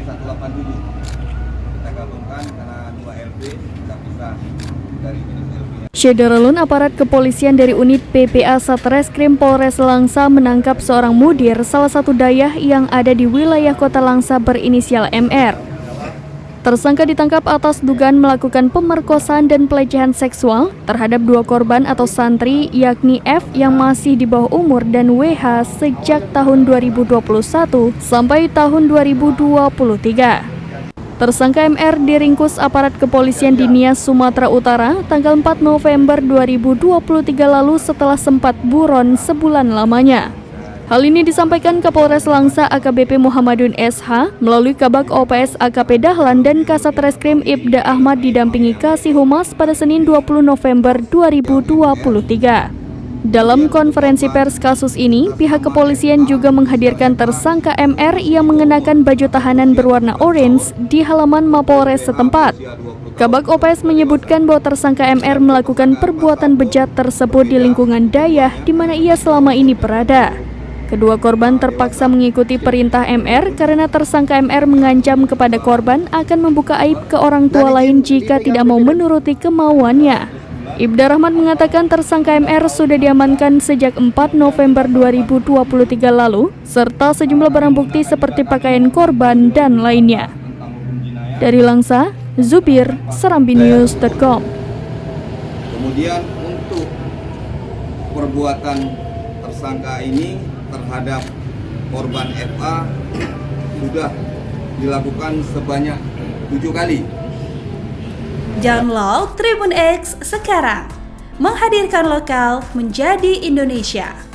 187. Kita gabungkan karena 2 LP kita pisah dari jenis LP. Syederalun aparat kepolisian dari unit PPA Satreskrim Polres Langsa menangkap seorang mudir salah satu dayah yang ada di wilayah Kota Langsa berinisial MR. Tersangka ditangkap atas dugaan melakukan pemerkosaan dan pelecehan seksual terhadap 2 korban atau santri yakni F yang masih di bawah umur dan WH sejak tahun 2021 sampai tahun 2023. Tersangka MR diringkus aparat kepolisian di Nias, Sumatera Utara tanggal 4 November 2023 lalu setelah sempat buron sebulan lamanya. Hal ini disampaikan Kapolres Langsa AKBP Muhammadun SH melalui Kabak OPS AKP Dahlan dan Kasat Reskrim Ibda Ahmad didampingi Kasih Humas pada Senin 20 November 2023. Dalam konferensi pers kasus ini, pihak kepolisian juga menghadirkan tersangka MR yang mengenakan baju tahanan berwarna orange di halaman Mapolres setempat. Kabak OPS menyebutkan bahwa tersangka MR melakukan perbuatan bejat tersebut di lingkungan dayah di mana ia selama ini berada. Kedua korban terpaksa mengikuti perintah MR karena tersangka MR mengancam kepada korban akan membuka aib ke orang tua lain jika tidak mau menuruti kemauannya. Ibda Rahman mengatakan tersangka MR sudah diamankan sejak 4 November 2023 lalu, serta sejumlah barang bukti seperti pakaian korban dan lainnya. Dari Langsa, Zubir, serambinews.com. Kemudian untuk perbuatan tersangka ini terhadap korban FA sudah dilakukan sebanyak 7 kali. Download Tribun X sekarang, menghadirkan lokal menjadi Indonesia.